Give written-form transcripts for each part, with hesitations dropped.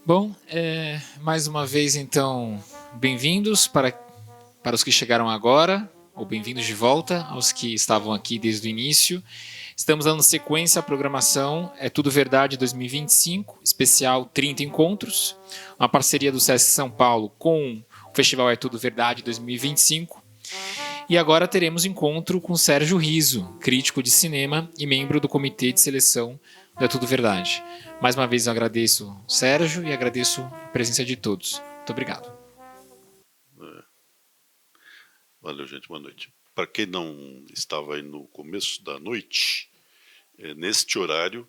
Bom, mais uma vez, então, bem-vindos para os que chegaram agora, ou bem-vindos de volta aos que estavam aqui desde o início. Estamos dando sequência à programação É Tudo Verdade 2025, especial 30 encontros, uma parceria do Sesc São Paulo com o Festival É Tudo Verdade 2025. E agora teremos encontro com Sérgio Riso, crítico de cinema e membro do comitê de seleção do É Tudo Verdade. Mais uma vez eu agradeço o Sérgio e agradeço a presença de todos. Muito obrigado. Valeu, gente. Boa noite. Para quem não estava aí no começo da noite, neste horário,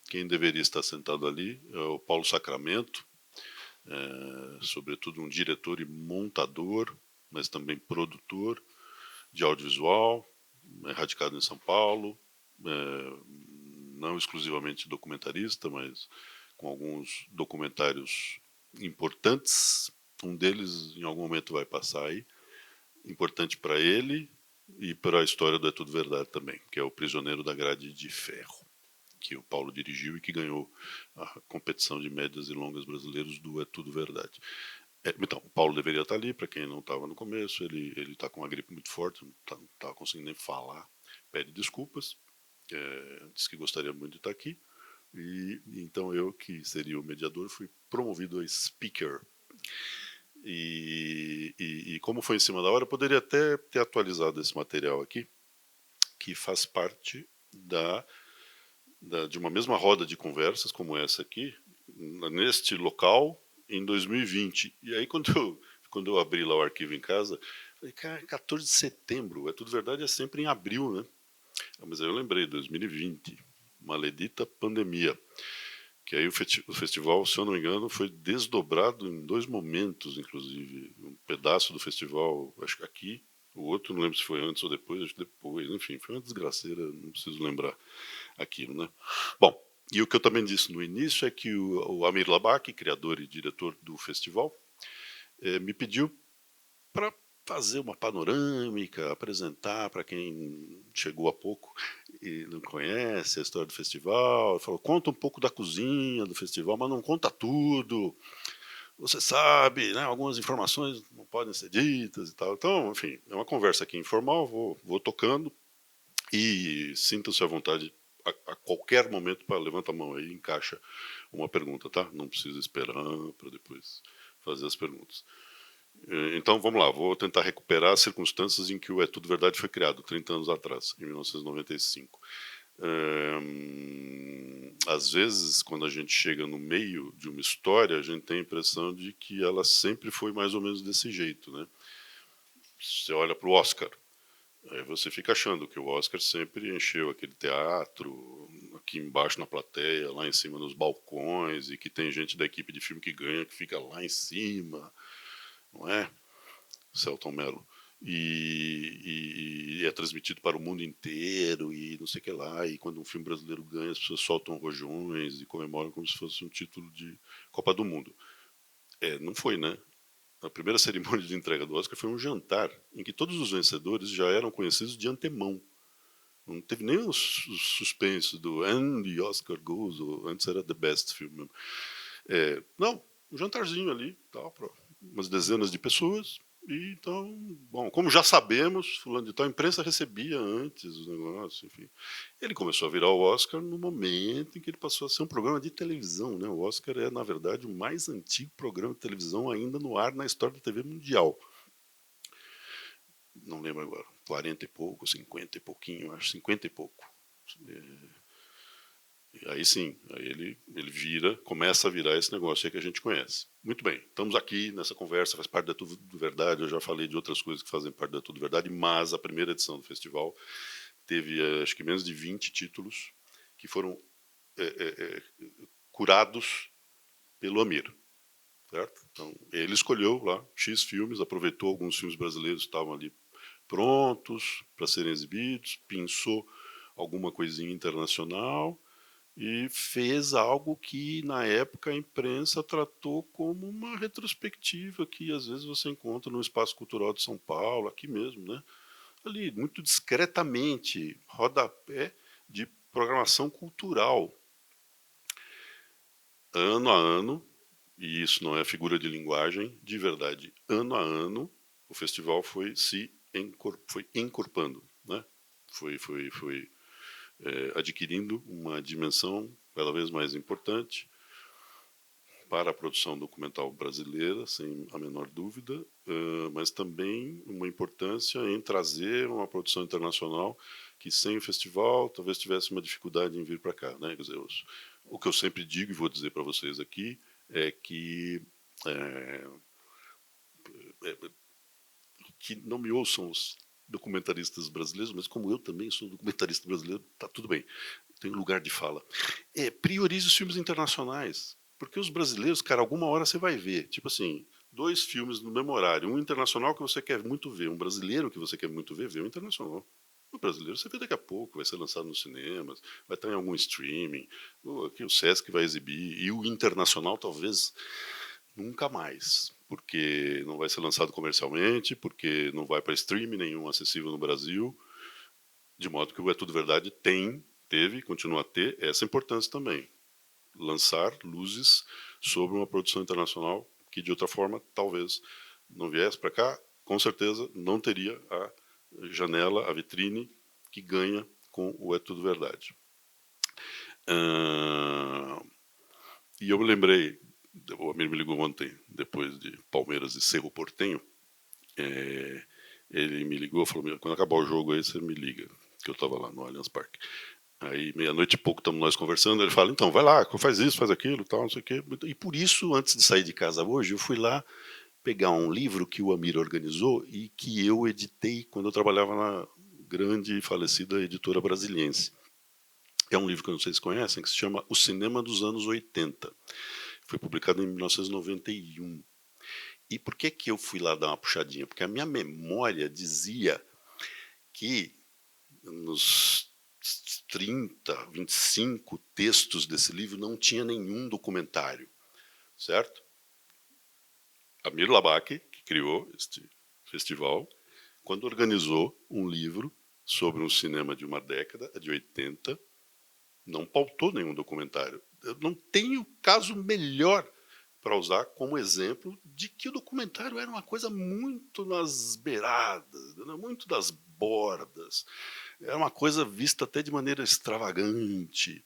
quem deveria estar sentado ali é o Paulo Sacramento, sobretudo um diretor e montador, mas também produtor de audiovisual, radicado em São Paulo, não exclusivamente documentarista, mas com alguns documentários importantes. Um deles, em algum momento, vai passar aí. Importante para ele e para a história do É Tudo Verdade também, que é O Prisioneiro da Grade de Ferro, que o Paulo dirigiu e que ganhou a competição de médias e longas brasileiros do É Tudo Verdade. Então, o Paulo deveria estar ali, para quem não estava no começo, ele está com uma gripe muito forte, não está conseguindo nem falar, pede desculpas, diz que gostaria muito de estar aqui, e então eu, que seria o mediador, fui promovido a speaker. E como foi em cima da hora, eu poderia até ter atualizado esse material aqui, que faz parte de uma mesma roda de conversas como essa aqui, neste local, em 2020. E aí, quando eu abri lá o arquivo em casa, falei, cara, 14 de setembro, É Tudo Verdade é sempre em abril, né? Mas aí eu lembrei, 2020, maledita pandemia. Que aí o festival, se eu não me engano, foi desdobrado em dois momentos, inclusive. Um pedaço do festival, acho que aqui, o outro não lembro se foi antes ou depois, acho que depois, enfim, foi uma desgraceira, não preciso lembrar aquilo, né? Bom, e o que eu também disse no início é que o Amir Labaki, criador e diretor do festival, me pediu para fazer uma panorâmica, apresentar para quem chegou há pouco e não conhece a história do festival. Ele falou, conta um pouco da cozinha do festival, mas não conta tudo. Você sabe, né, algumas informações não podem ser ditas e tal. Então, enfim, é uma conversa aqui informal, vou tocando e sinta-se à vontade a qualquer momento para levantar a mão aí e encaixa uma pergunta, tá? Não precisa esperar para depois fazer as perguntas. Então, vamos lá, vou tentar recuperar as circunstâncias em que o É Tudo Verdade foi criado, 30 anos atrás, em 1995. Às vezes, quando a gente chega no meio de uma história, a gente tem a impressão de que ela sempre foi mais ou menos desse jeito, né? Você olha para o Oscar, aí você fica achando que o Oscar sempre encheu aquele teatro, aqui embaixo na plateia, lá em cima nos balcões, e que tem gente da equipe de filme que ganha, que fica lá em cima, não é? Celton Mello. E é transmitido para o mundo inteiro e não sei o que lá. E quando um filme brasileiro ganha, as pessoas soltam rojões e comemoram como se fosse um título de Copa do Mundo. Não foi, né? A primeira cerimônia de entrega do Oscar foi um jantar em que todos os vencedores já eram conhecidos de antemão. Não teve nem o suspense do And the Oscar Goes, ou antes era The Best Film mesmo. Não, um jantarzinho ali, tal, para umas dezenas de pessoas. E então, bom, como já sabemos, fulano de tal, a imprensa recebia antes o negócio, enfim. Ele começou a virar o Oscar no momento em que ele passou a ser um programa de televisão, né? O Oscar é, na verdade, o mais antigo programa de televisão ainda no ar na história da TV mundial. Não lembro agora, 40 e pouco, 50 e pouquinho, acho 50 e pouco. Aí sim, aí ele começa a virar esse negócio aí que a gente conhece. Muito bem, estamos aqui nessa conversa, faz parte da Tudo Verdade, eu já falei de outras coisas que fazem parte da Tudo Verdade, mas a primeira edição do festival teve, acho que menos de 20 títulos que foram curados pelo Amir. Certo? Então, ele escolheu lá X filmes, aproveitou alguns filmes brasileiros que estavam ali prontos para serem exibidos, pensou alguma coisinha internacional e fez algo que na época a imprensa tratou como uma retrospectiva que às vezes você encontra no Espaço Cultural de São Paulo, aqui mesmo, né? Ali, muito discretamente, rodapé de programação cultural. Ano a ano, e isso não é figura de linguagem, de verdade, ano a ano, o festival foi foi encorpando, né? Foi adquirindo uma dimensão cada vez mais importante para a produção documental brasileira, sem a menor dúvida, mas também uma importância em trazer uma produção internacional que, sem o festival, talvez tivesse uma dificuldade em vir para cá, né? Quer dizer, o que eu sempre digo e vou dizer para vocês aqui é é, que não me ouçam os documentaristas brasileiros, mas como eu também sou documentarista brasileiro, tá tudo bem, tenho lugar de fala. Priorize os filmes internacionais, porque os brasileiros, cara, alguma hora você vai ver, tipo assim, 2 filmes no mesmo horário, um internacional que você quer muito ver, um brasileiro que você quer muito ver, vê o internacional. O brasileiro você vê daqui a pouco, vai ser lançado nos cinemas, vai estar em algum streaming, aqui o Sesc vai exibir, e o internacional talvez nunca mais, porque não vai ser lançado comercialmente, porque não vai para streaming nenhum acessível no Brasil, de modo que o É Tudo Verdade teve e continua a ter essa importância também. Lançar luzes sobre uma produção internacional que, de outra forma, talvez não viesse para cá, com certeza não teria a janela, a vitrine que ganha com o É Tudo Verdade. E eu me lembrei, o Amir me ligou ontem, depois de Palmeiras e Cerro Porteño, ele me ligou e falou, quando acabar o jogo aí você me liga, que eu estava lá no Allianz Parque. Aí, meia-noite e pouco, estamos nós conversando, ele fala, então, vai lá, faz isso, faz aquilo, tal, não sei o quê. E por isso, antes de sair de casa hoje, eu fui lá pegar um livro que o Amir organizou e que eu editei quando eu trabalhava na grande e falecida editora Brasiliense. É um livro que eu não sei se conhecem, que se chama O Cinema dos Anos 80. Foi publicado em 1991. E por que eu fui lá dar uma puxadinha? Porque a minha memória dizia que nos 30, 25 textos desse livro não tinha nenhum documentário, certo? Amir Labaki, que criou este festival, quando organizou um livro sobre um cinema de uma década, de 80, não pautou nenhum documentário. Eu não tenho caso melhor para usar como exemplo de que o documentário era uma coisa muito nas beiradas, muito das bordas. Era uma coisa vista até de maneira extravagante.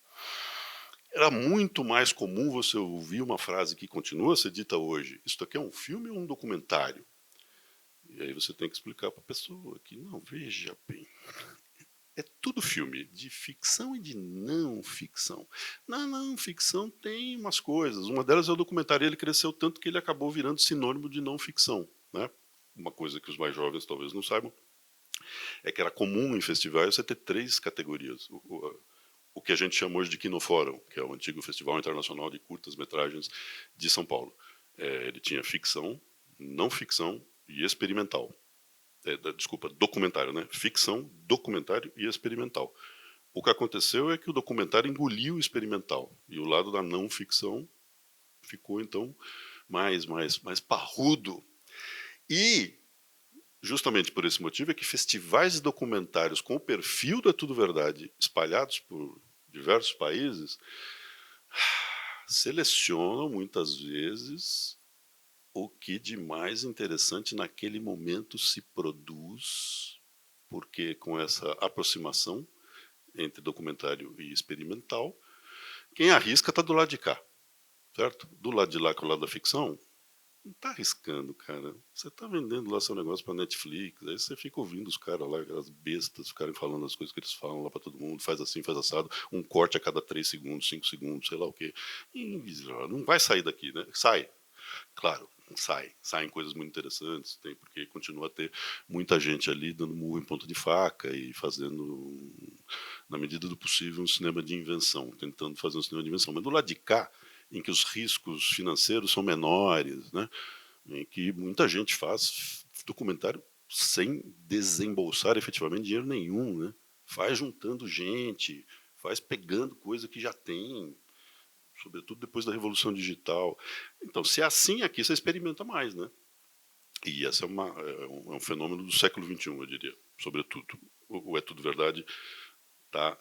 Era muito mais comum você ouvir uma frase que continua a ser dita hoje. Isso aqui é um filme ou um documentário? E aí você tem que explicar para a pessoa que, não, veja bem, é tudo filme, de ficção e de não ficção. Na não ficção tem umas coisas. Uma delas é o documentário. Ele cresceu tanto que ele acabou virando sinônimo de não ficção, né? Uma coisa que os mais jovens talvez não saibam é que era comum em festivais você ter 3 categorias. O que a gente chama hoje de Kinofórum, que é o antigo Festival Internacional de Curtas-Metragens de São Paulo. Ele tinha ficção, não ficção e experimental. Desculpa, documentário, né? Ficção, documentário e experimental. O que aconteceu é que o documentário engoliu o experimental e o lado da não ficção ficou então mais parrudo. E justamente por esse motivo é que festivais de documentários com o perfil da Tudo Verdade espalhados por diversos países selecionam muitas vezes o que de mais interessante naquele momento se produz, porque com essa aproximação entre documentário e experimental, quem arrisca está do lado de cá, certo? Do lado de lá, que é o lado da ficção, não está arriscando, cara. Você está vendendo lá seu negócio para Netflix, aí você fica ouvindo os caras lá, aquelas bestas, ficarem falando as coisas que eles falam lá para todo mundo, faz assim, faz assado, um corte a cada 3 segundos, 5 segundos, sei lá o quê. E não vai sair daqui, né? Sai. Claro, saem coisas muito interessantes, tem porque continua a ter muita gente ali dando murro em ponta de faca e fazendo, na medida do possível, um cinema de invenção, tentando fazer um cinema de invenção. Mas do lado de cá, em que os riscos financeiros são menores, né, em que muita gente faz documentário sem desembolsar efetivamente dinheiro nenhum, né, faz juntando gente, faz pegando coisa que já tem, sobretudo depois da Revolução Digital. Então, se é assim aqui, você experimenta mais, né? E esse é um fenômeno do século XXI, eu diria, sobretudo. O É Tudo Verdade está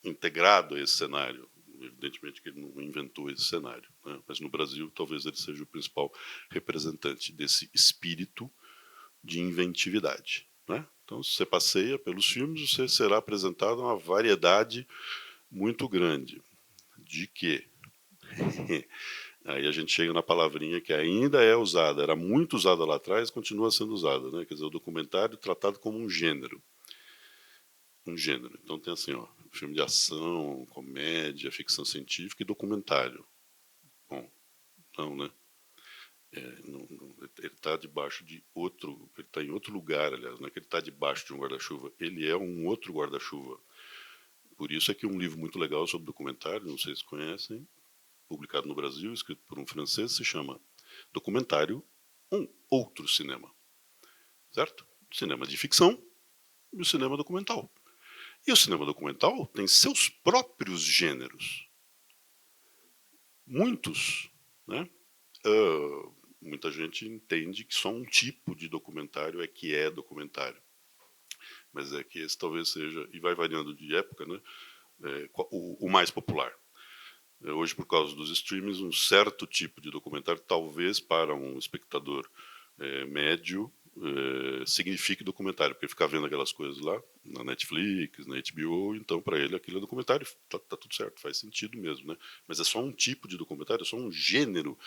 integrado a esse cenário. Evidentemente que ele não inventou esse cenário, né? Mas no Brasil talvez ele seja o principal representante desse espírito de inventividade, né? Então, se você passeia pelos filmes, você será apresentado a uma variedade muito grande. De quê? Aí a gente chega na palavrinha que ainda é usada, era muito usada lá atrás, continua sendo usada, né? Quer dizer, o documentário tratado como um gênero. Um gênero. Então tem assim, ó, filme de ação, comédia, ficção científica e documentário. Bom, não, né? Ele está debaixo de outro, ele está em outro lugar, aliás, não é que ele está debaixo de um guarda-chuva, ele é um outro guarda-chuva. Por isso é que um livro muito legal sobre documentário, não sei se conhecem, publicado no Brasil, escrito por um francês, se chama Documentário, um outro cinema. Certo? Cinema de ficção e o cinema documental. E o cinema documental tem seus próprios gêneros. Muitos, né? Muita gente entende que só um tipo de documentário é que é documentário. Mas é que esse talvez seja, e vai variando de época, né? O mais popular. Hoje, por causa dos streams, um certo tipo de documentário, talvez para um espectador médio, signifique documentário, porque ficar vendo aquelas coisas lá na Netflix, na HBO, então para ele aquilo é documentário, tá tudo certo, faz sentido mesmo, né? Mas é só um tipo de documentário, é só um gênero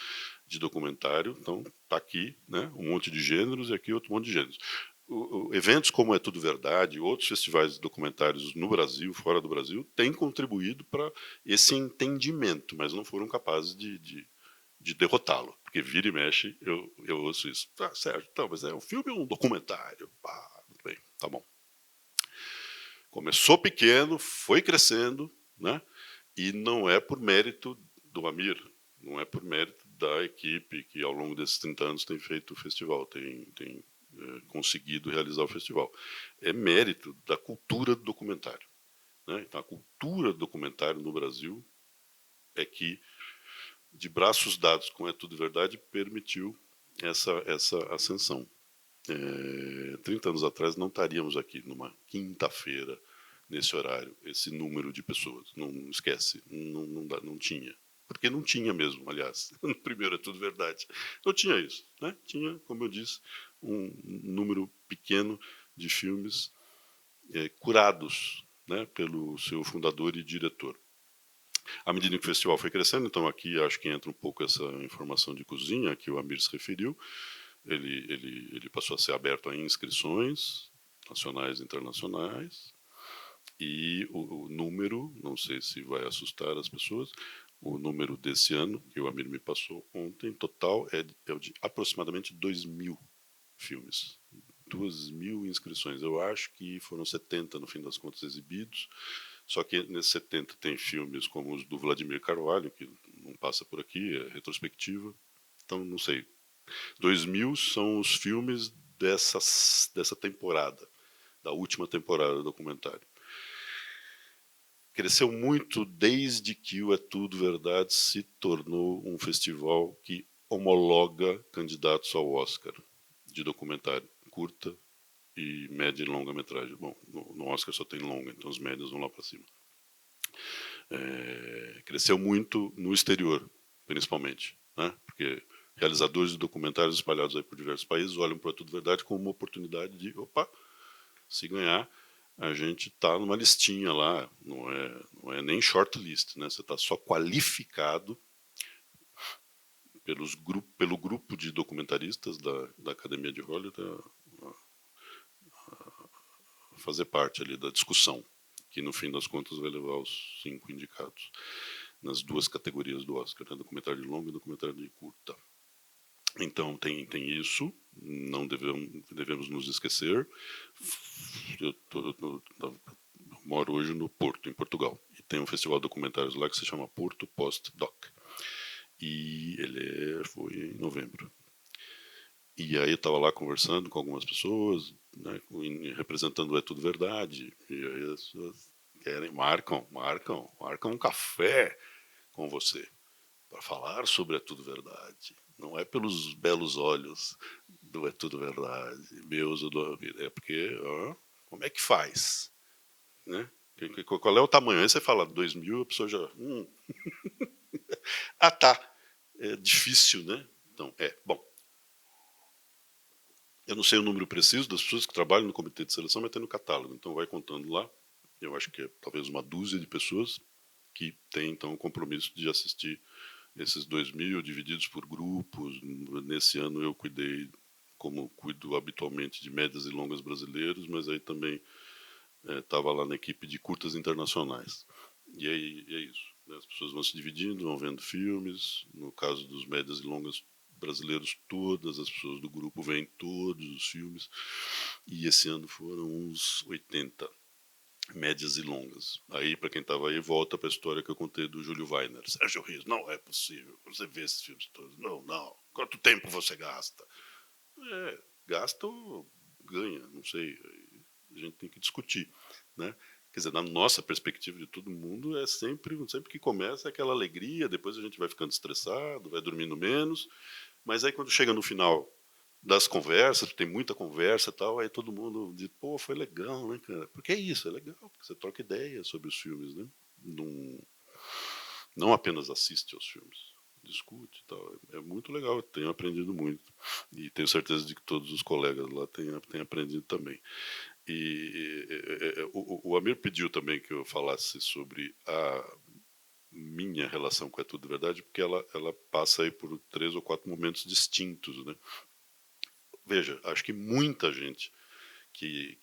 de documentário, então tá aqui, né, um monte de gêneros e aqui outro monte de gêneros. Eventos como É Tudo Verdade, outros festivais documentários no Brasil, fora do Brasil, têm contribuído para esse entendimento, mas não foram capazes de derrotá-lo. Porque vira e mexe, eu ouço isso. Tá, Sérgio, então, mas o filme é um documentário. Muito bem, tá bom. Começou pequeno, foi crescendo, né? E não é por mérito do Amir, não é por mérito da equipe que ao longo desses 30 anos tem feito o festival, tem conseguido realizar o festival. É mérito da cultura do documentário, né? Então, a cultura do documentário no Brasil é que, de braços dados com É Tudo Verdade, permitiu essa ascensão. 30 anos atrás não estaríamos aqui numa quinta-feira, nesse horário, esse número de pessoas. Não esquece, não tinha. Porque não tinha mesmo, aliás. No primeiro É Tudo Verdade. Não tinha isso, né? Tinha, como eu disse, um número pequeno de filmes curados, né, pelo seu fundador e diretor. À medida que o festival foi crescendo, então aqui acho que entra um pouco essa informação de cozinha que o Amir se referiu, ele passou a ser aberto a inscrições nacionais e internacionais, e o número, não sei se vai assustar as pessoas, o número desse ano, que o Amir me passou ontem, total é de aproximadamente 2.000 filmes. 2.000 inscrições. Eu acho que foram 70, no fim das contas, exibidos. Só que nesses 70 tem filmes como os do Vladimir Carvalho, que não passa por aqui, é retrospectiva. Então, não sei. 2.000 são os filmes dessa temporada, da última temporada do documentário. Cresceu muito desde que o É Tudo Verdade se tornou um festival que homologa candidatos ao Oscar de documentário curta e média e longa metragem. Bom, no Oscar só tem longa, então os médios vão lá para cima. Cresceu muito no exterior, principalmente, né? Porque realizadores de documentários espalhados aí por diversos países olham para Tudo Verdade como uma oportunidade de, opa, se ganhar, a gente está numa listinha lá, não é nem shortlist, né? Você está só qualificado pelo grupo de documentaristas da Academia de Hollywood a fazer parte ali da discussão, que no fim das contas vai levar os 5 indicados nas 2 categorias do Oscar, né? Documentário de longa e documentário de curta. Então tem isso, não devemos nos esquecer. Eu moro hoje no Porto, em Portugal, e tem um festival de documentários lá que se chama Porto Post Doc, e ele foi em novembro. E aí eu estava lá conversando com algumas pessoas, né, representando o É Tudo Verdade, e aí as pessoas marcam um café com você para falar sobre É Tudo Verdade. Não é pelos belos olhos do É Tudo Verdade, meus ou do Amir, é porque como é que faz, né? Qual é o tamanho? Aí você fala 2.000, a pessoa já... Ah, tá. É difícil, né? Então, bom. Eu não sei o número preciso das pessoas que trabalham no comitê de seleção, mas tem no catálogo. Então, vai contando lá. Eu acho que é talvez uma dúzia de pessoas que têm, então, o compromisso de assistir esses 2.000 divididos por grupos. Nesse ano eu cuidei, como cuido habitualmente, de médias e longas brasileiros, mas aí também estava lá na equipe de curtas internacionais. E aí é isso. Né? As pessoas vão se dividindo, vão vendo filmes. No caso dos médias e longas brasileiros, todas as pessoas do grupo veem todos os filmes. E esse ano foram uns 80 médias e longas. Aí, para quem estava aí, volta para a história que eu contei do Júlio Weiner. Sérgio Rios, não é possível. Você vê esses filmes todos. Não, não. Quanto tempo você gasta? Gasta ou ganha, não sei. A gente tem que discutir, né? Quer dizer, na nossa perspectiva de todo mundo, sempre que começa aquela alegria, depois a gente vai ficando estressado, vai dormindo menos, mas aí quando chega no final das conversas, tem muita conversa e tal, aí todo mundo diz, pô, foi legal, né, cara? Porque é isso, é legal, porque você troca ideias sobre os filmes, né? Não apenas assiste aos filmes, discute e tal. É muito legal, eu tenho aprendido muito. E tenho certeza de que todos os colegas lá têm aprendido também. E o Amir pediu também que eu falasse sobre a minha relação com É Tudo Verdade, porque ela passa aí por 3 ou 4 momentos distintos, né? Veja, acho que muita gente que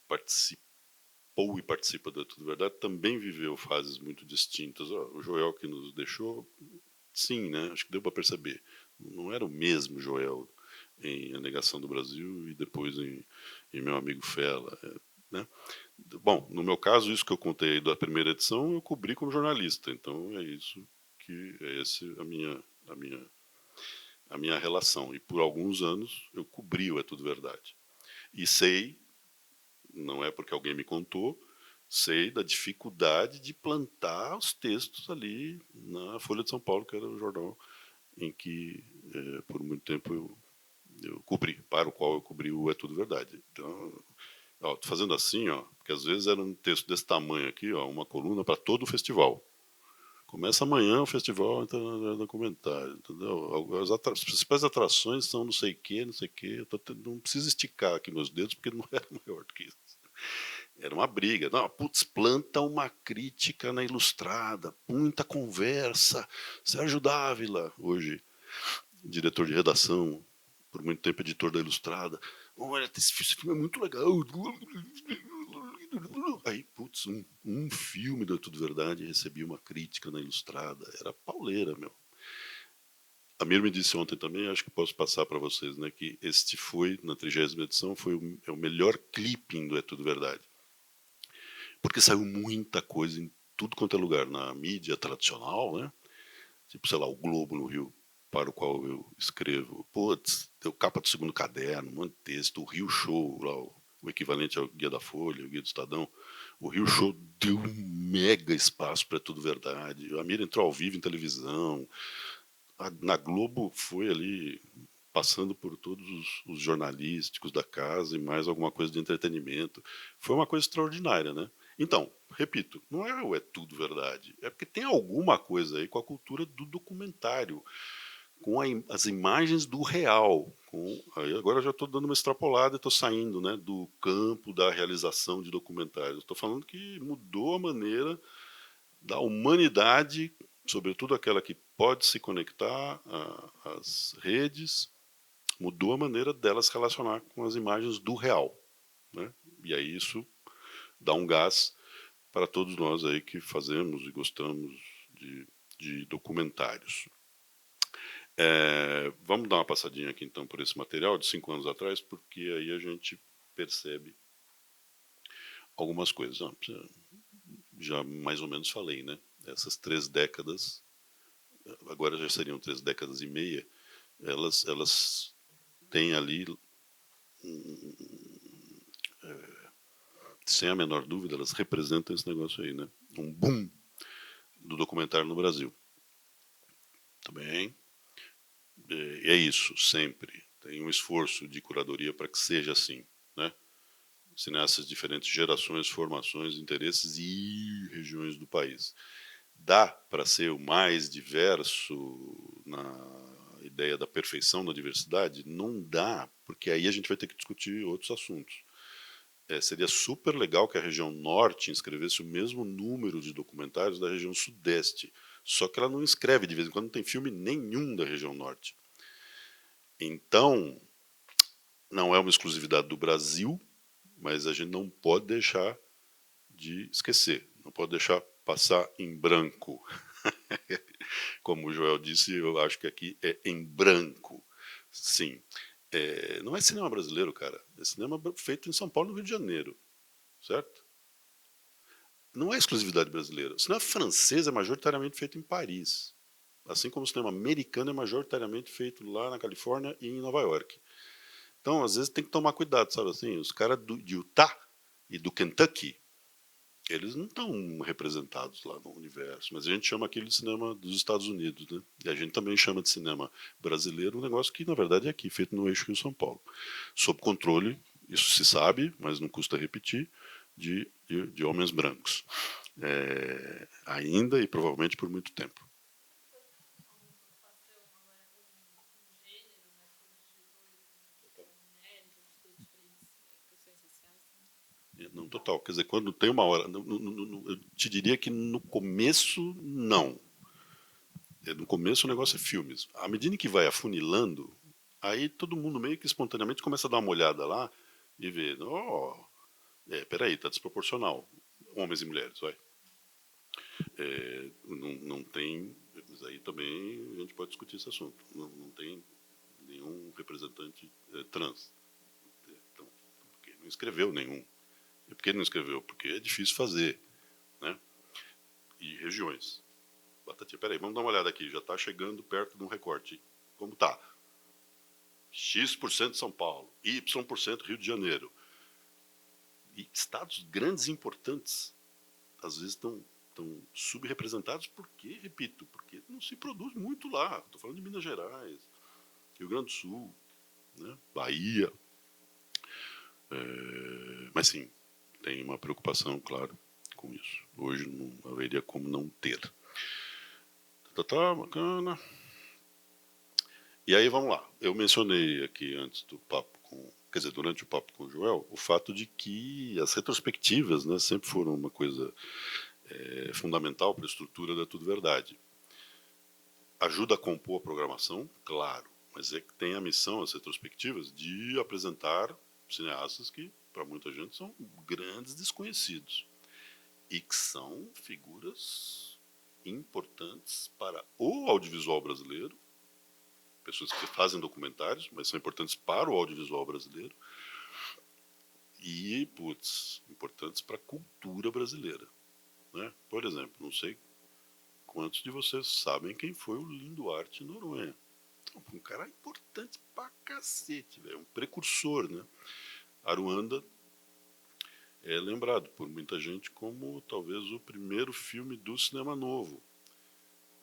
participou e participa do É Tudo Verdade também viveu fases muito distintas. O Joel que nos deixou, sim, né? Acho que deu para perceber. Não era o mesmo Joel em A Negação do Brasil e depois em Meu Amigo Fela, né? Bom, no meu caso, isso que eu contei da primeira edição, eu cobri como jornalista. Então é isso que é a minha relação. E por alguns anos eu cobri o É Tudo Verdade. E sei, não é porque alguém me contou, sei da dificuldade de plantar os textos ali na Folha de São Paulo, que era o jornal em que por muito tempo eu cobri, para o qual eu cobri o É Tudo Verdade. Então, ó, tô fazendo assim, ó, porque às vezes era um texto desse tamanho aqui, ó, uma coluna para todo o festival. Começa amanhã o festival entra no comentário, entendeu? As principais atrações são não sei o que, não sei o que. Não preciso esticar aqui meus dedos porque não era maior do que isso. Era uma briga. Não, putz, planta uma crítica na Ilustrada, muita conversa. Sérgio Dávila, hoje diretor de redação, por muito tempo editor da Ilustrada. Olha, esse filme é muito legal. Aí, putz, um filme do Tudo Verdade recebia uma crítica na Ilustrada. Era pauleira, meu. A Mir me disse ontem também, acho que posso passar para vocês, né, que este foi, na 30ª edição, foi o melhor clipping do É Tudo Verdade. Porque saiu muita coisa em tudo quanto é lugar, na mídia tradicional, né? Tipo, sei lá, o Globo no Rio, para o qual eu escrevo. Putz, deu capa do segundo caderno, um monte de texto, o Rio Show, lá, o equivalente ao Guia da Folha, o Guia do Estadão. O Rio Show deu um mega espaço para Tudo Verdade. A Mira entrou ao vivo em televisão. Na Globo foi ali passando por todos os jornalísticos da casa e mais alguma coisa de entretenimento. Foi uma coisa extraordinária, né? Então, repito, não é tudo verdade. É porque tem alguma coisa aí com a cultura do documentário, com as imagens do real. Aí agora eu já estou dando uma extrapolada e estou saindo, né, do campo da realização de documentários. Estou falando que mudou a maneira da humanidade, sobretudo aquela que pode se conectar às redes, mudou a maneira delas se relacionar com as imagens do real, né? E aí isso dá um gás para todos nós aí que fazemos e gostamos de documentários. Vamos dar uma passadinha aqui então por esse material de 5 anos atrás, porque aí a gente percebe algumas coisas. Já mais ou menos falei, né? Essas 3 décadas, agora já seriam 3 décadas e meia, elas têm ali, sem a menor dúvida, elas representam esse negócio aí, né? Um boom do documentário no Brasil. Também é isso, sempre. Tem um esforço de curadoria para que seja assim, né? cineastas de diferentes gerações, formações, interesses e regiões do país. Dá para ser o mais diverso na ideia da perfeição da diversidade? Não dá, porque aí a gente vai ter que discutir outros assuntos. Seria super legal que a região norte inscrevesse o mesmo número de documentários da região sudeste, só que ela não inscreve, de vez em quando não tem filme nenhum da região norte. Então, não é uma exclusividade do Brasil, mas a gente não pode deixar de esquecer, não pode deixar passar em branco. Como o Joel disse, eu acho que aqui é em branco. Sim. Não é cinema brasileiro, cara. É cinema feito em São Paulo e no Rio de Janeiro. Certo? Não é exclusividade brasileira. O cinema francês é majoritariamente feito em Paris. Assim como o cinema americano é majoritariamente feito lá na Califórnia e em Nova York. Então, às vezes, tem que tomar cuidado, sabe assim? Os caras de Utah e do Kentucky, eles não estão representados lá no universo, mas a gente chama aquilo de cinema dos Estados Unidos, né? E a gente também chama de cinema brasileiro, um negócio que, na verdade, é aqui, feito no eixo Rio-São Paulo. Sob controle, isso se sabe, mas não custa repetir, de homens brancos. Ainda e provavelmente por muito tempo. Não, total. Quer dizer, quando tem uma hora. Eu te diria que no começo, não. No começo o negócio é filmes. À medida que vai afunilando, aí todo mundo meio que espontaneamente começa a dar uma olhada lá e ver. Peraí, tá desproporcional. Homens e mulheres, vai. Não tem. Mas aí também a gente pode discutir esse assunto. Não tem nenhum representante trans. Então, porque não escreveu nenhum. E por que não escreveu? Porque é difícil fazer. Né? E regiões. Batatinha, peraí, vamos dar uma olhada aqui. Já está chegando perto de um recorte. Como está? X% São Paulo, Y% Rio de Janeiro. E estados grandes e importantes, às vezes estão subrepresentados porque, repito, porque não se produz muito lá. Estou falando de Minas Gerais, Rio Grande do Sul, né? Bahia. Mas sim, tem uma preocupação, claro, com isso. Hoje não haveria como não ter. Tá, bacana. E aí vamos lá. Eu mencionei aqui antes do papo quer dizer, durante o papo com o Joel, o fato de que as retrospectivas, né, sempre foram uma coisa fundamental para a estrutura da Tudo Verdade. Ajuda a compor a programação, claro, mas é que tem a missão, as retrospectivas, de apresentar cineastas que, para muita gente, são grandes desconhecidos e que são figuras importantes para o audiovisual brasileiro, pessoas que fazem documentários, mas são importantes para o audiovisual brasileiro e, importantes para a cultura brasileira. Né? Por exemplo, não sei quantos de vocês sabem quem foi o Linduarte Noronha. Um cara importante pra cacete, véio, um precursor, né? Aruanda é lembrado por muita gente como talvez o primeiro filme do cinema novo.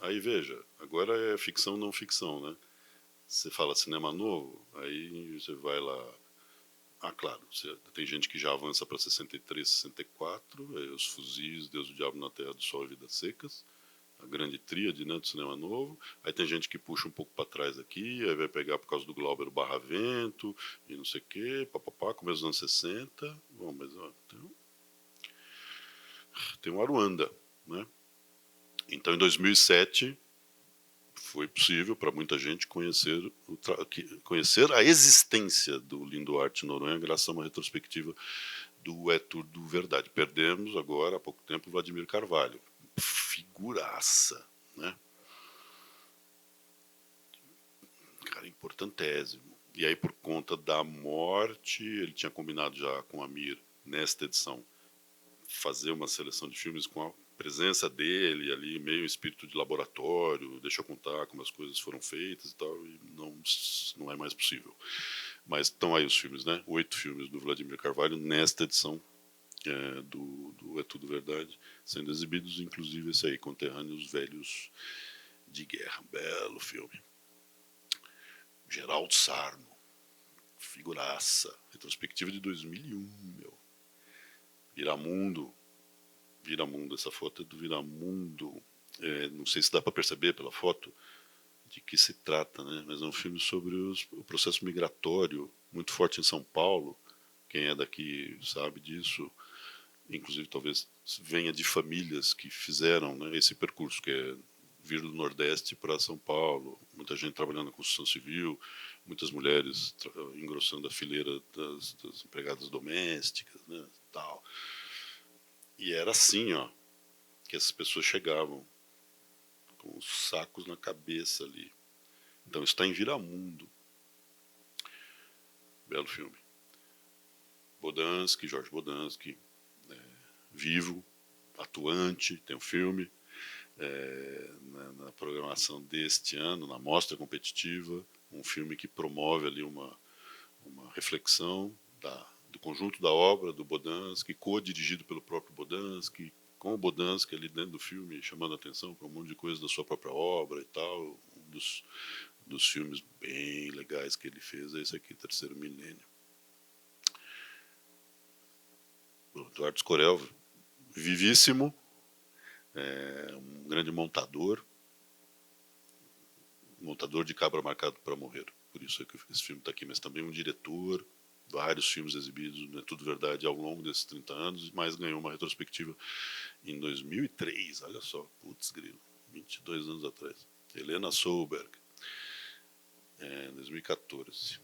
Aí veja, agora é ficção não ficção, né? Você fala cinema novo, aí você vai lá. Claro, tem gente que já avança para 63, 64, os Fuzis, Deus, o Diabo na Terra do Sol e Vidas Secas, a grande tríade, né, do cinema novo. Aí tem gente que puxa um pouco para trás aqui, aí vai pegar por causa do Glauber Barravento e não sei o quê, papapá, começo dos anos 60. Bom, mas tem o Aruanda, né? Então, em 2007, foi possível para muita gente conhecer a existência do Linduarte Noronha graças a uma retrospectiva do É Tudo Verdade. Perdemos agora, há pouco tempo, o Vladimir Carvalho. Figuraça, né? Cara, importantésimo. E aí, por conta da morte, ele tinha combinado já com a Mir, nesta edição, fazer uma seleção de filmes com a presença dele ali, meio espírito de laboratório, deixa eu contar como as coisas foram feitas e tal, e não é mais possível. Mas estão aí os filmes, né? 8 filmes do Vladimir Carvalho nesta edição do É Tudo Verdade, sendo exibidos, inclusive esse aí, Conterrâneos Velhos de Guerra. Belo filme. Geraldo Sarno, figuraça, retrospectiva de 2001, meu. Viramundo. Viramundo, essa foto é do Viramundo. Não sei se dá para perceber pela foto de que se trata, né? Mas é um filme sobre o processo migratório, muito forte em São Paulo. Quem é daqui sabe disso. Inclusive, talvez venha de famílias que fizeram, né, esse percurso, que é vir do Nordeste para São Paulo. Muita gente trabalhando na construção civil, muitas mulheres engrossando a fileira das empregadas domésticas, né, tal. E era assim, ó, que essas pessoas chegavam, com os sacos na cabeça ali. Então está em Viramundo. Belo filme. Bodansky, Jorge Bodansky, vivo, atuante, tem um filme na programação deste ano, na mostra competitiva, um filme que promove ali uma reflexão do conjunto da obra do Bodansky, co-dirigido pelo próprio Bodansky, com o Bodansky ali dentro do filme, chamando a atenção para um monte de coisa da sua própria obra e tal. Um dos filmes bem legais que ele fez é esse aqui, Terceiro Milênio. O Eduardo Scorel, vivíssimo, um grande montador de cabra marcado para morrer. Por isso é que esse filme está aqui, mas também um diretor, vários filmes exibidos, não é tudo verdade, ao longo desses 30 anos, mas ganhou uma retrospectiva em 2003, olha só, putz grilo, 22 anos atrás. Helena Solberg, 2014.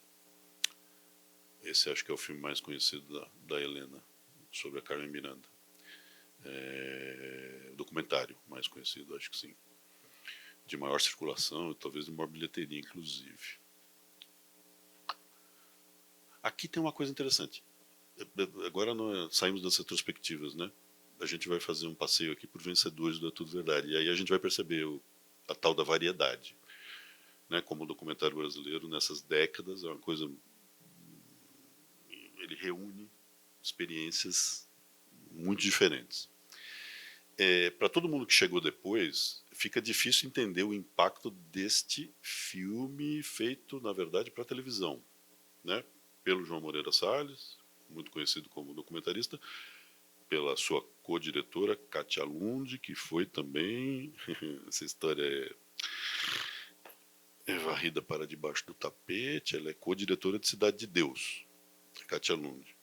Esse acho que é o filme mais conhecido da Helena, sobre a Carmen Miranda. O documentário mais conhecido, acho que sim. De maior circulação e talvez de maior bilheteria, inclusive. Aqui tem uma coisa interessante. Agora nós saímos das retrospectivas, né? A gente vai fazer um passeio aqui por vencedores do É Tudo Verdade. E aí a gente vai perceber a tal da variedade. Né? Como o documentário brasileiro, nessas décadas, é uma coisa... Ele reúne experiências muito diferentes. Para todo mundo que chegou depois, fica difícil entender o impacto deste filme feito, na verdade, para televisão, né? Pelo João Moreira Salles, muito conhecido como documentarista, pela sua co-diretora, Katia Lund, que foi também, essa história é varrida para debaixo do tapete, ela é co-diretora de Cidade de Deus, Katia Lund.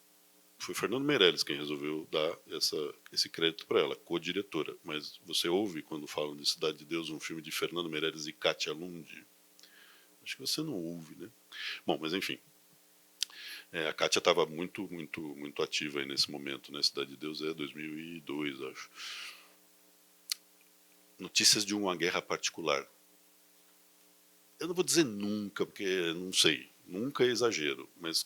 Foi Fernando Meirelles quem resolveu dar esse crédito para ela, co-diretora. Mas você ouve, quando falam de Cidade de Deus, um filme de Fernando Meirelles e Katia Lund? Acho que você não ouve, né? Bom, mas enfim. A Katia estava muito, muito, muito ativa aí nesse momento, né? Cidade de Deus é 2002, acho. Notícias de uma guerra particular. Eu não vou dizer nunca, porque não sei. Nunca é exagero, mas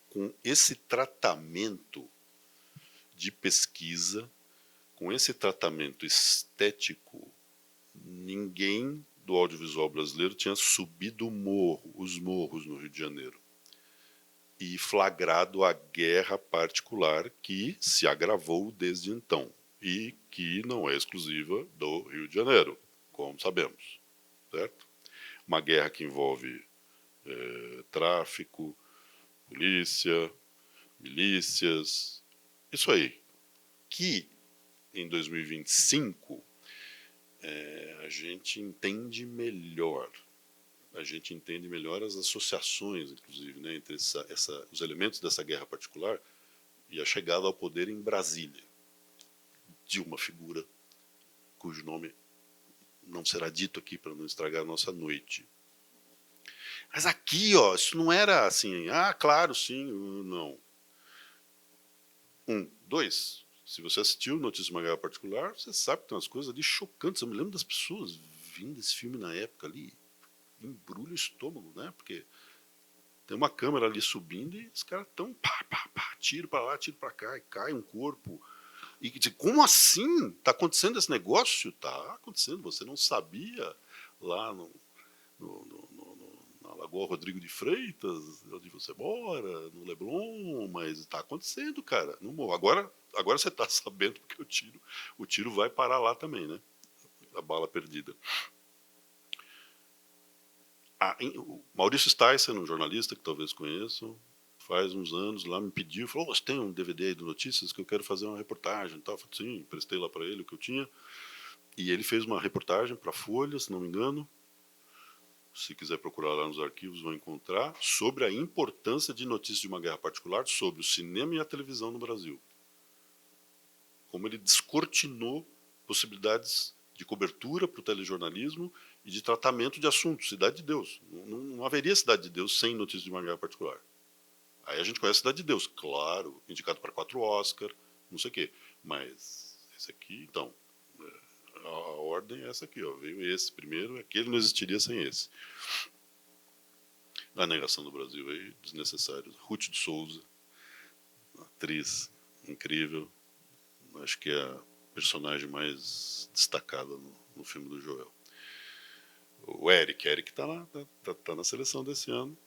com esse tratamento de pesquisa, com esse tratamento estético, ninguém do audiovisual brasileiro tinha subido os morros no Rio de Janeiro e flagrado a guerra particular que se agravou desde então e que não é exclusiva do Rio de Janeiro, como sabemos, certo? Uma guerra que envolve tráfico, polícia, milícias, isso aí. Que em 2025 a gente entende melhor. A gente entende melhor as associações, inclusive, né, entre os elementos dessa guerra particular e a chegada ao poder em Brasília de uma figura cujo nome não será dito aqui para não estragar a nossa noite. Mas aqui, ó, isso não era assim, claro, sim, não. 2. Se você assistiu Notícia de uma Guerra Particular, você sabe que tem umas coisas ali chocantes. Eu me lembro das pessoas vindo desse filme na época ali, embrulha o estômago, né? Porque tem uma câmera ali subindo e os caras estão tiro para lá, tiro para cá, e cai um corpo. E como assim? Tá acontecendo esse negócio? Tá acontecendo, você não sabia lá na Lagoa Rodrigo de Freitas, onde você mora, no Leblon, mas está acontecendo, cara. Agora você está sabendo porque o tiro vai parar lá também, né? A bala perdida. O Maurício Sticer, um jornalista que talvez conheçam, faz uns anos, lá me pediu, falou, você tem um DVD aí do Notícias que eu quero fazer uma reportagem e tal. Eu falei, sim, emprestei lá para ele o que eu tinha. E ele fez uma reportagem para a Folha, se não me engano, se quiser procurar lá nos arquivos vão encontrar, sobre a importância de Notícias de uma Guerra Particular sobre o cinema e a televisão no Brasil. Como ele descortinou possibilidades de cobertura para o telejornalismo e de tratamento de assuntos. Cidade de Deus. Não haveria Cidade de Deus sem Notícias de uma Guerra Particular. Aí a gente conhece Cidade de Deus, claro, indicado para 4 Oscar, não sei o quê. Mas esse aqui, então, a ordem é essa aqui, ó. Veio esse primeiro, aquele não existiria sem esse. A negação do Brasil aí, desnecessário. Ruth de Souza, atriz incrível, acho que é a personagem mais destacada no filme do Joel. O Eric tá na seleção desse ano.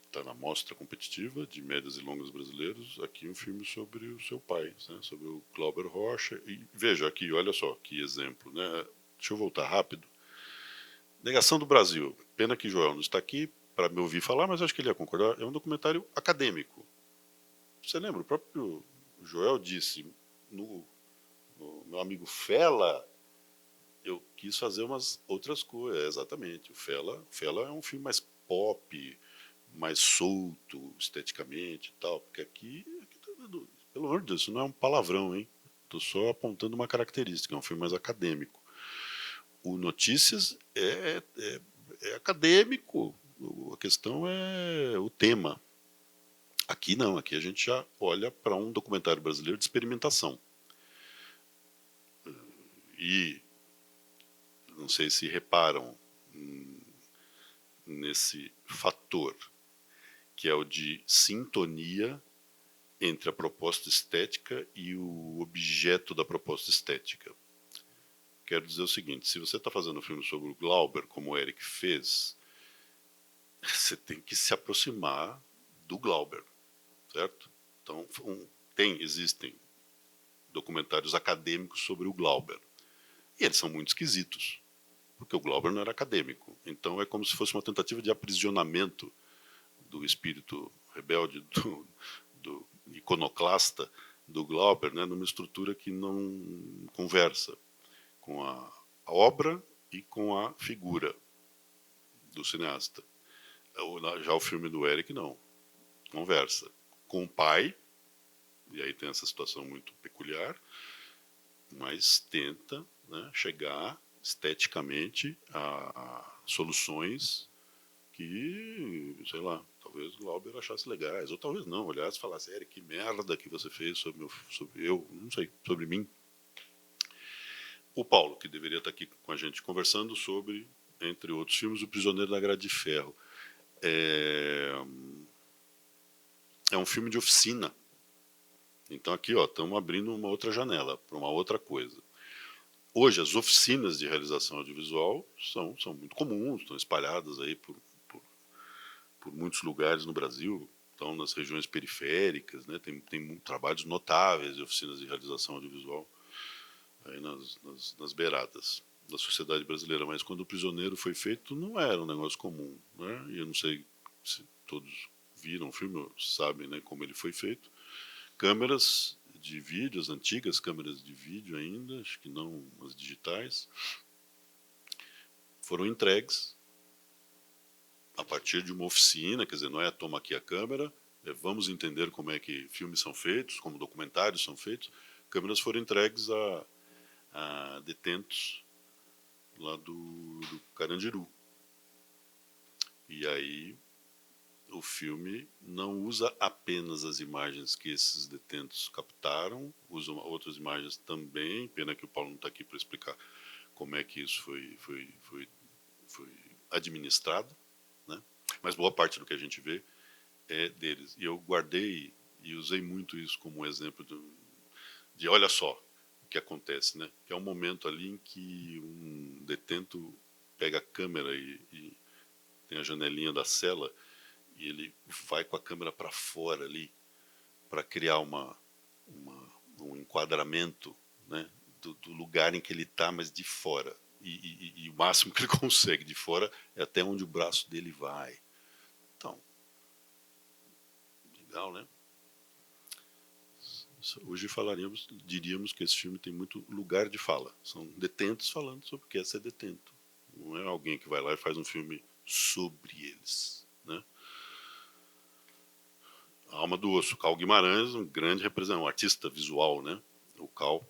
Está na mostra competitiva de médias e longas brasileiros. Aqui um filme sobre o seu pai, né, sobre o Glauber Rocha. E veja aqui, olha só que exemplo. Né? Deixa eu voltar rápido. Negação do Brasil. Pena que Joel não está aqui para me ouvir falar, mas acho que ele ia concordar. É um documentário acadêmico. Você lembra? O próprio Joel disse no meu amigo Fela, eu quis fazer umas outras coisas. Exatamente. O Fela é um filme mais pop, mais solto esteticamente e tal, porque aqui pelo amor de Deus, isso não é um palavrão, hein? Estou só apontando uma característica, é um filme mais acadêmico. O Notícias é acadêmico, a questão é o tema. Aqui não, aqui a gente já olha para um documentário brasileiro de experimentação. E não sei se reparam nesse fator, que é o de sintonia entre a proposta estética e o objeto da proposta estética. Quero dizer o seguinte, se você está fazendo um filme sobre o Glauber, como o Eric fez, você tem que se aproximar do Glauber, certo? Então, existem documentários acadêmicos sobre o Glauber. E eles são muito esquisitos, porque o Glauber não era acadêmico. Então é como se fosse uma tentativa de aprisionamento do espírito rebelde, do iconoclasta do Glauber, né, numa estrutura que não conversa com a obra e com a figura do cineasta. Já o filme do Eric não conversa com o pai, e aí tem essa situação muito peculiar, mas tenta, né, chegar esteticamente a soluções que, sei lá, talvez o Glauber achasse legais, ou talvez não, olhasse e falasse, Eric, que merda que você fez sobre eu, não sei, sobre mim. O Paulo, que deveria estar aqui com a gente conversando sobre, entre outros filmes, O Prisioneiro da Grade de Ferro. É um filme de oficina. Então aqui estamos abrindo uma outra janela para uma outra coisa. Hoje as oficinas de realização audiovisual são muito comuns, estão espalhadas aí por muitos lugares no Brasil, estão nas regiões periféricas, né? Tem trabalhos notáveis de oficinas de realização audiovisual aí nas beiradas da sociedade brasileira, mas quando O Prisioneiro foi feito não era um negócio comum, né? E eu não sei se todos viram o filme, sabem, né, como ele foi feito. Câmeras de vídeo, as antigas câmeras de vídeo ainda, acho que não as digitais, foram entregues a partir de uma oficina, quer dizer, não é toma aqui a câmera, vamos entender como é que filmes são feitos, como documentários são feitos. Câmeras foram entregues a detentos lá do Carandiru. E aí o filme não usa apenas as imagens que esses detentos captaram, usa outras imagens também, pena que o Paulo não está aqui para explicar como é que isso foi administrado, né? Mas boa parte do que a gente vê é deles. E eu guardei e usei muito isso como um exemplo de olha só o que acontece, né? Que é um momento ali em que um detento pega a câmera e tem a janelinha da cela e ele vai com a câmera para fora ali para criar um enquadramento, né, do lugar em que ele está, mas de fora. E o máximo que ele consegue de fora é até onde o braço dele vai. Então, legal, né? Hoje diríamos que esse filme tem muito lugar de fala. São detentos falando sobre o que é ser detento. Não é alguém que vai lá e faz um filme sobre eles, né? A Alma do Osso, Cal Guimarães, um grande representante, um artista visual, né? O Cal,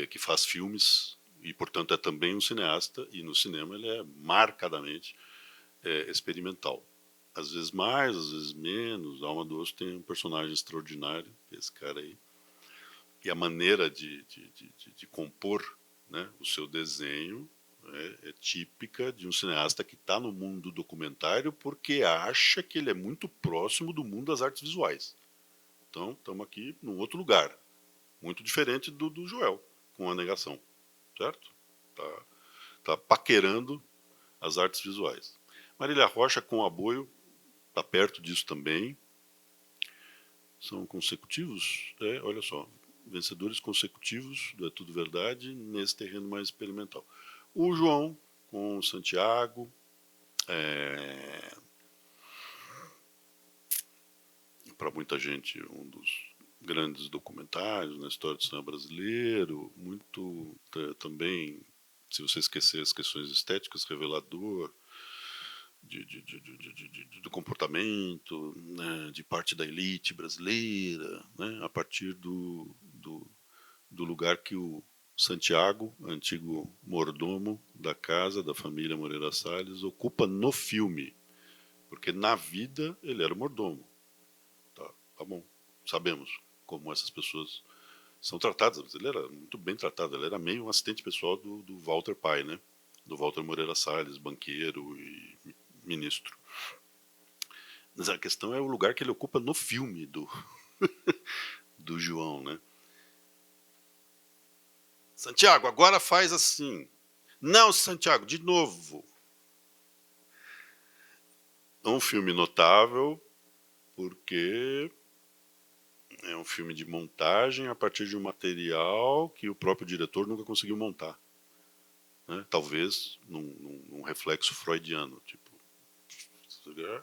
que faz filmes e, portanto, é também um cineasta, e no cinema ele é marcadamente experimental. Às vezes mais, às vezes menos. A Alma do Osso tem um personagem extraordinário, esse cara aí. E a maneira de compor, né, o seu desenho é típica de um cineasta que está no mundo do documentário porque acha que ele é muito próximo do mundo das artes visuais. Então, estamos aqui num outro lugar, muito diferente do Joel, com a negação, certo? Tá paquerando as artes visuais. Marília Rocha, com Aboio, está perto disso também. São consecutivos, olha só, vencedores consecutivos do É Tudo Verdade nesse terreno mais experimental. O João, com o Santiago, para muita gente, um dos grandes documentários na história do cinema brasileiro, muito também, se você esquecer as questões estéticas, revelador do comportamento, né, de parte da elite brasileira, né, a partir do lugar que o Santiago, antigo mordomo da casa da família Moreira Salles, ocupa no filme. Porque na vida ele era o mordomo. Tá bom. Sabemos como essas pessoas são tratadas. Mas ele era muito bem tratado. Ele era meio um assistente pessoal do Walter Pai, né? Do Walter Moreira Salles, banqueiro e ministro. Mas a questão é o lugar que ele ocupa no filme do João, né? Santiago, agora faz assim. Não, Santiago, de novo. É um filme notável porque é um filme de montagem a partir de um material que o próprio diretor nunca conseguiu montar. Né? Talvez num reflexo freudiano. Tipo,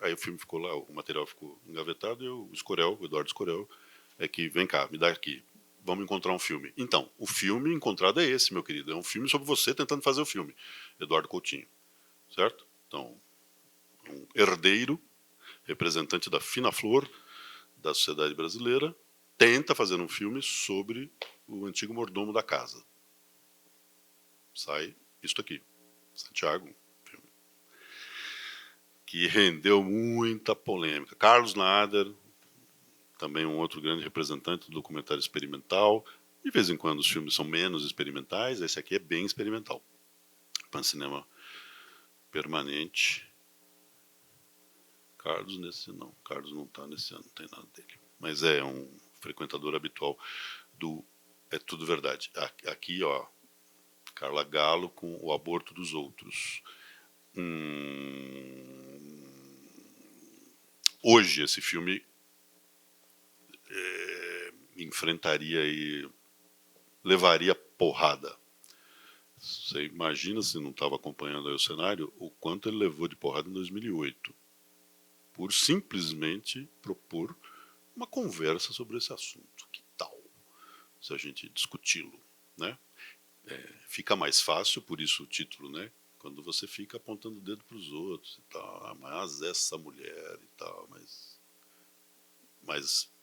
aí o filme ficou lá, o material ficou engavetado e o Eduardo Escorel, é que, vem cá, me dá aqui, vamos encontrar um filme. Então, o filme encontrado é esse, meu querido. É um filme sobre você tentando fazer o filme. Eduardo Coutinho. Certo? Então, um herdeiro, representante da fina flor da sociedade brasileira, tenta fazer um filme sobre o antigo mordomo da casa. Sai isto aqui. Santiago. Filme que rendeu muita polêmica. Carlos Nader, também um outro grande representante do documentário experimental. De vez em quando os filmes são menos experimentais, esse aqui é bem experimental. Pancinema permanente. Carlos não está nesse ano, não tem nada dele. Mas é um frequentador habitual do É Tudo Verdade. Aqui, ó, Carla Galo com O Aborto dos Outros. Hoje esse filme enfrentaria e levaria porrada. Você imagina, se não estava acompanhando aí o cenário, o quanto ele levou de porrada em 2008 por simplesmente propor uma conversa sobre esse assunto. Que tal se a gente discuti-lo, né? Fica mais fácil, por isso o título, né? Quando você fica apontando o dedo para os outros e tal, mas essa mulher e tal, mas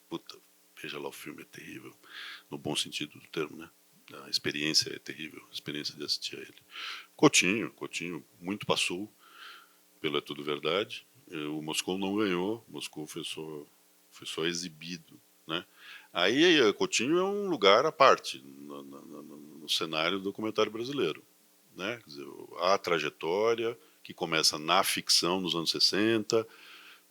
puta, veja lá, o filme é terrível, no bom sentido do termo, né? A experiência é terrível, a experiência de assistir a ele. Coutinho muito passou pelo É Tudo Verdade. O Moscou não ganhou, o Moscou foi só exibido, né? Aí Coutinho é um lugar à parte no cenário do documentário brasileiro, né? Quer dizer, a trajetória que começa na ficção nos anos 60,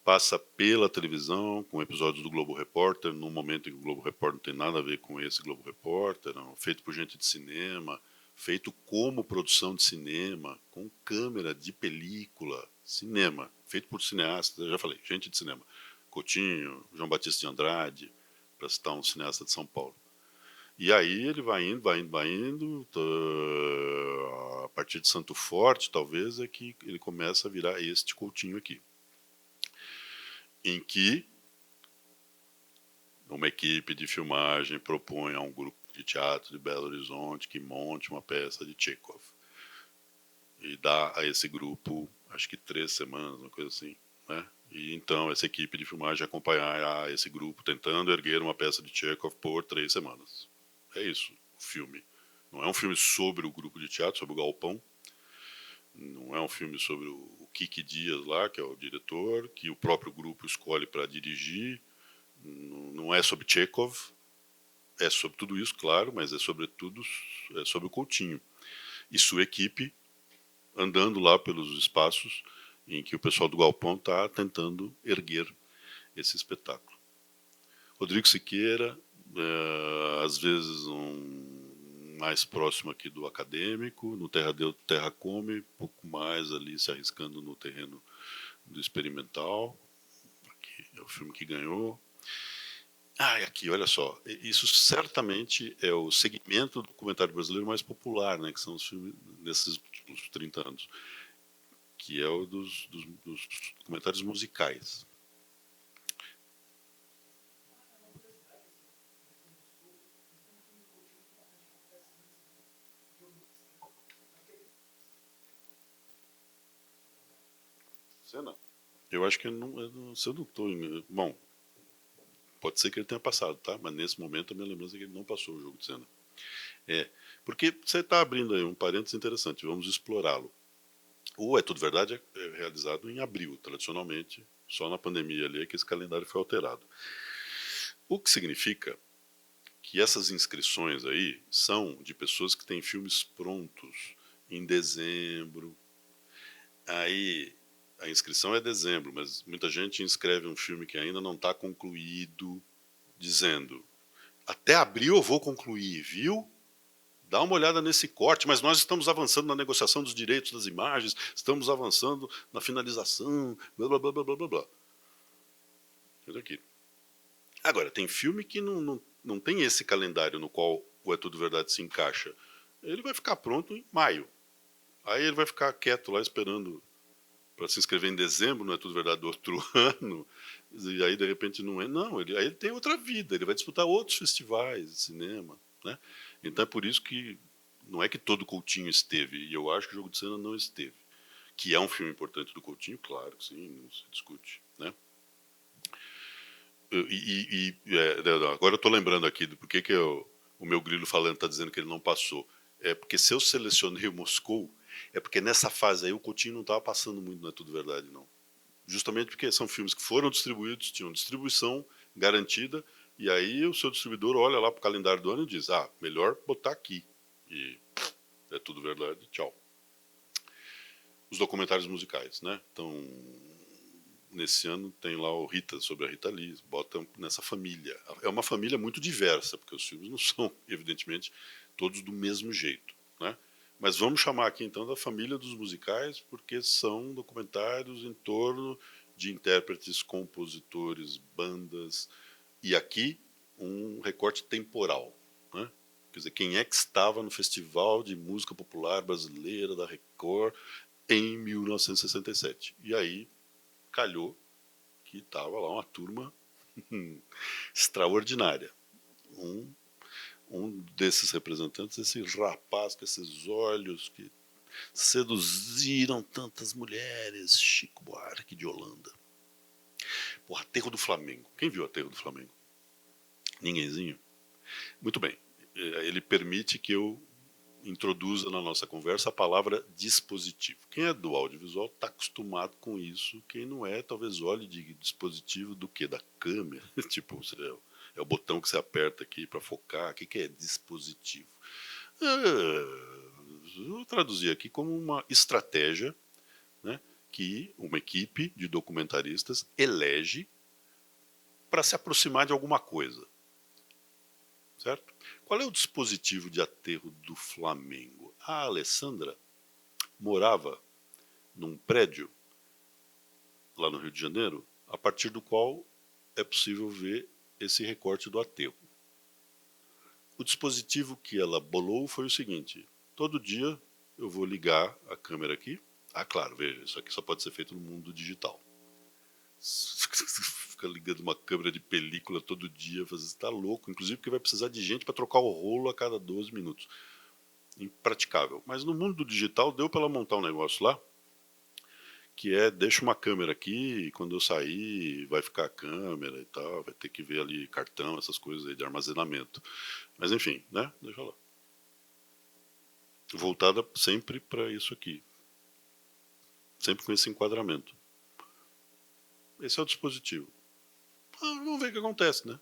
passa pela televisão, com episódios do Globo Repórter, num momento em que o Globo Repórter não tem nada a ver com esse Globo Repórter, não, feito por gente de cinema, feito como produção de cinema, com câmera de película, cinema, feito por cineastas, eu já falei, gente de cinema, Coutinho, João Batista de Andrade, para citar um cineasta de São Paulo. E aí ele vai indo, a partir de Santo Forte, talvez, é que ele começa a virar este Coutinho aqui, em que uma equipe de filmagem propõe a um grupo de teatro de Belo Horizonte que monte uma peça de Chekhov. E dá a esse grupo, acho que 3 semanas, uma coisa assim, né? E então essa equipe de filmagem acompanhará esse grupo tentando erguer uma peça de Chekhov por 3 semanas. É isso, o filme. Não é um filme sobre o grupo de teatro, sobre o Galpão. Não é um filme sobre o Kiki Dias lá, que é o diretor, que o próprio grupo escolhe para dirigir. Não é sobre Chekhov. É sobre tudo isso, claro, mas é sobretudo sobre o Coutinho e sua equipe andando lá pelos espaços em que o pessoal do Galpão está tentando erguer esse espetáculo. Rodrigo Siqueira, às vezes mais próximo aqui do acadêmico, no Terra Deu, Terra Come, pouco mais ali se arriscando no terreno do experimental. Aqui é o filme que ganhou. E aqui, olha só, isso certamente é o segmento do documentário brasileiro mais popular, né, que são os filmes desses últimos 30 anos, que é o dos documentários musicais. Cena? Eu acho que eu não, se eu não estou. Bom, pode ser que ele tenha passado, tá? Mas nesse momento a minha lembrança é que ele não passou o jogo de cena. Porque você está abrindo aí um parênteses interessante, vamos explorá-lo. O É Tudo Verdade é realizado em abril, tradicionalmente, só na pandemia ali é que esse calendário foi alterado. O que significa que essas inscrições aí são de pessoas que têm filmes prontos em dezembro. Aí a inscrição é dezembro, mas muita gente inscreve um filme que ainda não está concluído, dizendo: até abril eu vou concluir, viu? Dá uma olhada nesse corte, mas nós estamos avançando na negociação dos direitos das imagens, estamos avançando na finalização, blá blá blá blá blá blá. Tudo aqui. Agora, tem filme que não tem esse calendário no qual o É Tudo Verdade se encaixa. Ele vai ficar pronto em maio. Aí ele vai ficar quieto lá esperando para se inscrever em dezembro, não é tudo verdade, do outro ano, e aí de repente não é. Não, aí ele tem outra vida, ele vai disputar outros festivais de cinema, né? Então é por isso que não é que todo Coutinho esteve, e eu acho que o Jogo de Cena não esteve. Que é um filme importante do Coutinho, claro que sim, não se discute, né? Agora eu estou lembrando aqui do porquê que o meu grilo falando está dizendo que ele não passou. É porque se eu selecionei o Moscou, é porque nessa fase aí o Coutinho não estava passando muito, não é tudo verdade, não. Justamente porque são filmes que foram distribuídos, tinham distribuição garantida, e aí o seu distribuidor olha lá para o calendário do ano e diz: melhor botar aqui. E é tudo verdade, tchau. Os documentários musicais, né? Então, nesse ano tem lá o Rita, sobre a Rita Lee, bota nessa família. É uma família muito diversa, porque os filmes não são, evidentemente, todos do mesmo jeito, né? Mas vamos chamar aqui então da família dos musicais, porque são documentários em torno de intérpretes, compositores, bandas, e aqui um recorte temporal, né? Quer dizer, quem é que estava no Festival de Música Popular Brasileira da Record em 1967? E aí calhou que estava lá uma turma extraordinária. Um desses representantes, esse rapaz com esses olhos que seduziram tantas mulheres, Chico Buarque de Holanda. O Aterro do Flamengo. Quem viu o Aterro do Flamengo? Ninguémzinho? Muito bem. Ele permite que eu introduza na nossa conversa a palavra dispositivo. Quem é do audiovisual está acostumado com isso. Quem não é, talvez olhe de dispositivo do que? Da câmera. Tipo, é o botão que você aperta aqui para focar. O que é dispositivo? Eu traduzi aqui como uma estratégia, né, que uma equipe de documentaristas elege para se aproximar de alguma coisa. Certo? Qual é o dispositivo de aterro do Flamengo? A Alessandra morava num prédio lá no Rio de Janeiro, a partir do qual é possível ver esse recorte do aterro. O dispositivo que ela bolou foi o seguinte: todo dia eu vou ligar a câmera aqui. Claro, veja, isso aqui só pode ser feito no mundo digital. Fica ligando uma câmera de película todo dia, você está louco, inclusive porque vai precisar de gente para trocar o rolo a cada 12 minutos. Impraticável. Mas no mundo do digital deu para ela montar um negócio lá, que é, deixa uma câmera aqui, e quando eu sair vai ficar a câmera e tal, vai ter que ver ali cartão, essas coisas aí de armazenamento. Mas enfim, né? Deixa lá. Voltada sempre para isso aqui. Sempre com esse enquadramento. Esse é o dispositivo. Vamos ver o que acontece, né?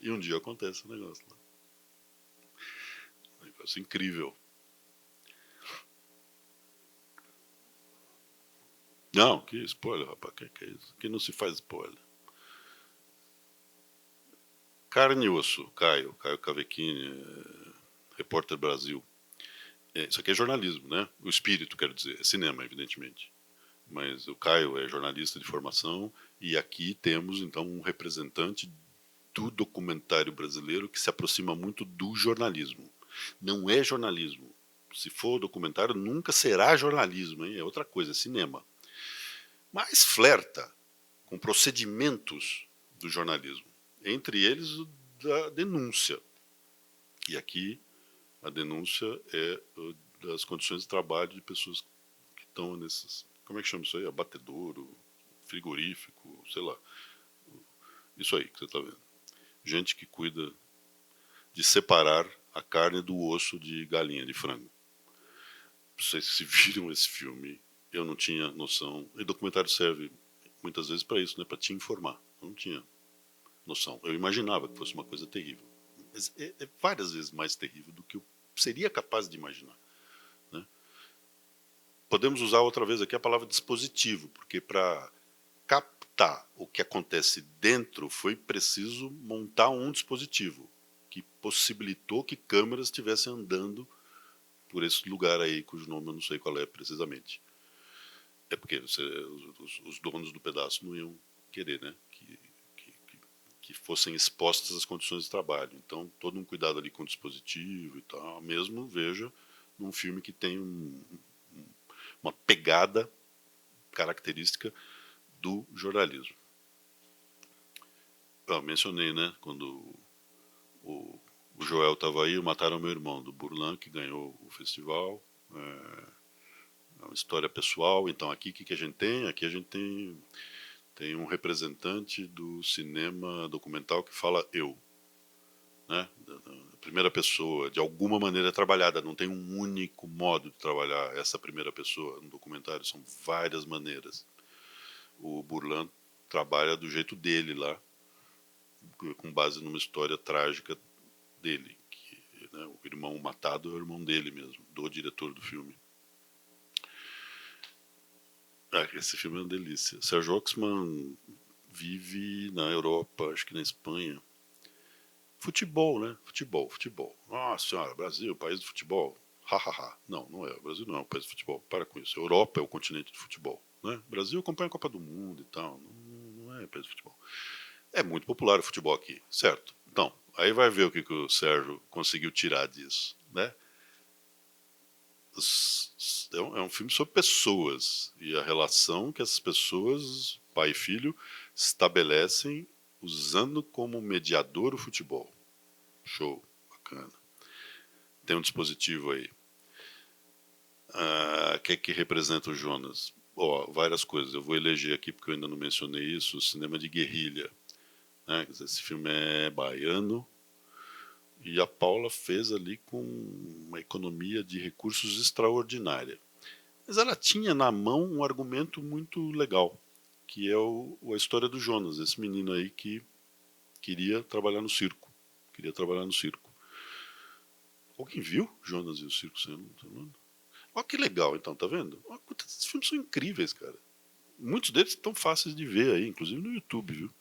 E um dia acontece o negócio lá. Um negócio incrível. Não, que spoiler, rapaz. Que é isso? Que não se faz spoiler. Carne e osso, Caio Cavecchini, Repórter Brasil. Isso aqui é jornalismo, né? O espírito, quero dizer, é cinema, evidentemente. Mas o Caio é jornalista de formação e aqui temos, então, um representante do documentário brasileiro que se aproxima muito do jornalismo. Não é jornalismo. Se for documentário, nunca será jornalismo, hein? É outra coisa, é cinema. Mas flerta com procedimentos do jornalismo. Entre eles, o da denúncia. E aqui, a denúncia é das condições de trabalho de pessoas que estão nesses... Como é que chama isso aí? Abatedouro, frigorífico, sei lá. Isso aí que você está vendo. Gente que cuida de separar a carne do osso de galinha, de frango. Vocês se viram esse filme, eu não tinha noção. E documentário serve muitas vezes para isso, né? Para te informar. Eu não tinha noção. Eu imaginava que fosse uma coisa terrível. Mas é várias vezes mais terrível do que eu seria capaz de imaginar. Né? Podemos usar outra vez aqui a palavra dispositivo, porque para captar o que acontece dentro foi preciso montar um dispositivo que possibilitou que câmeras estivessem andando por esse lugar aí, cujo nome eu não sei qual é precisamente. É porque os donos do pedaço não iam querer, né? Que fossem expostas às condições de trabalho. Então, todo um cuidado ali com o dispositivo e tal. Mesmo, veja, num filme que tem uma pegada característica do jornalismo. Eu mencionei, né? Quando o Joel estava aí, Mataram Meu Irmão, do Burlan, que ganhou o festival. É uma história pessoal. Então, aqui o que a gente tem? Aqui a gente tem um representante do cinema documental que fala eu. Né? A primeira pessoa, de alguma maneira trabalhada, não tem um único modo de trabalhar essa primeira pessoa no documentário, são várias maneiras. O Burlan trabalha do jeito dele lá, com base numa história trágica dele, que, né, o irmão matado é o irmão dele mesmo, do diretor do filme. Esse filme é uma delícia. Serge Oxman vive na Europa, acho que na Espanha. Futebol, né? Futebol. Nossa senhora, Brasil, país do futebol. Hahaha. Não é. O Brasil não é um país de futebol. Para com isso. A Europa é o continente do futebol. Né? O Brasil acompanha a Copa do Mundo e tal. Não é país de futebol. É muito popular o futebol aqui, certo? Então, aí vai ver o que o Sérgio conseguiu tirar disso, né? É um filme sobre pessoas e a relação que essas pessoas, pai e filho, estabelecem usando como mediador o futebol. Show, bacana. Tem um dispositivo aí. O que representa o Jonas? Várias coisas. Eu vou eleger aqui, porque eu ainda não mencionei isso, o cinema de guerrilha. Né? Quer dizer, esse filme é baiano e a Paula fez ali com uma economia de recursos extraordinária. Mas ela tinha na mão um argumento muito legal, que é a história do Jonas, esse menino aí que queria trabalhar no circo. Alguém viu Jonas e o Circo sendo? Olha que legal, então, tá vendo? Esses filmes são incríveis, cara. Muitos deles estão fáceis de ver aí, inclusive no YouTube, viu?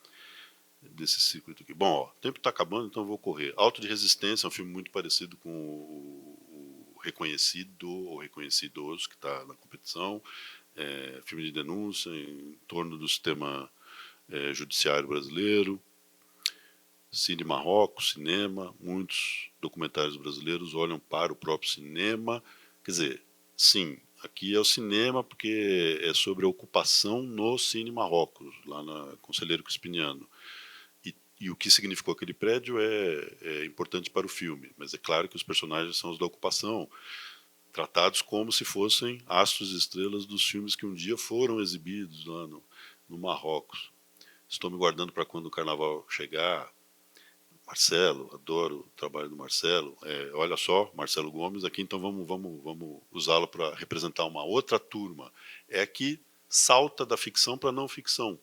Desse circuito aqui. Bom, o tempo está acabando, então eu vou correr. Auto de Resistência é um filme muito parecido com o Reconhecido ou Reconhecidos, que está na competição. Filme de denúncia em torno do sistema judiciário brasileiro. Cine Marrocos, cinema. Muitos documentários brasileiros olham para o próprio cinema. Quer dizer, sim, Aqui é o cinema porque é sobre a ocupação no Cine Marrocos, lá na Conselheiro Crispiniano. E o que significou aquele prédio é importante para o filme, mas é claro que os personagens são os da ocupação, tratados como se fossem astros e estrelas dos filmes que um dia foram exibidos lá no Marrocos. Estou me guardando para quando o carnaval chegar. Marcelo, adoro o trabalho do Marcelo. Olha só, Marcelo Gomes aqui, então vamos usá-lo para representar uma outra turma. É que salta da ficção para não ficção,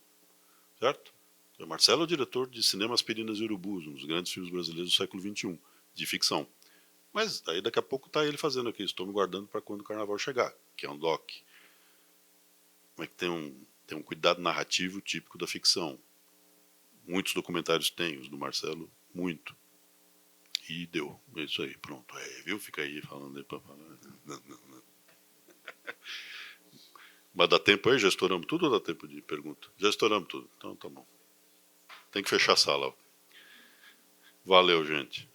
certo? O Marcelo é o diretor de Cinema Aspirinas e Urubus, um dos grandes filmes brasileiros do século XXI, de ficção. Mas aí daqui a pouco está ele fazendo aqui, estou me guardando para quando o carnaval chegar, que é um doc. Como é que tem um cuidado narrativo típico da ficção. Muitos documentários têm, os do Marcelo, muito. E deu. É isso aí, pronto. Viu? Fica aí falando aí pra falar. Não. Mas dá tempo aí? Já estouramos tudo ou dá tempo de pergunta? Já estouramos tudo. Então tá bom. Tem que fechar a sala. Valeu, gente.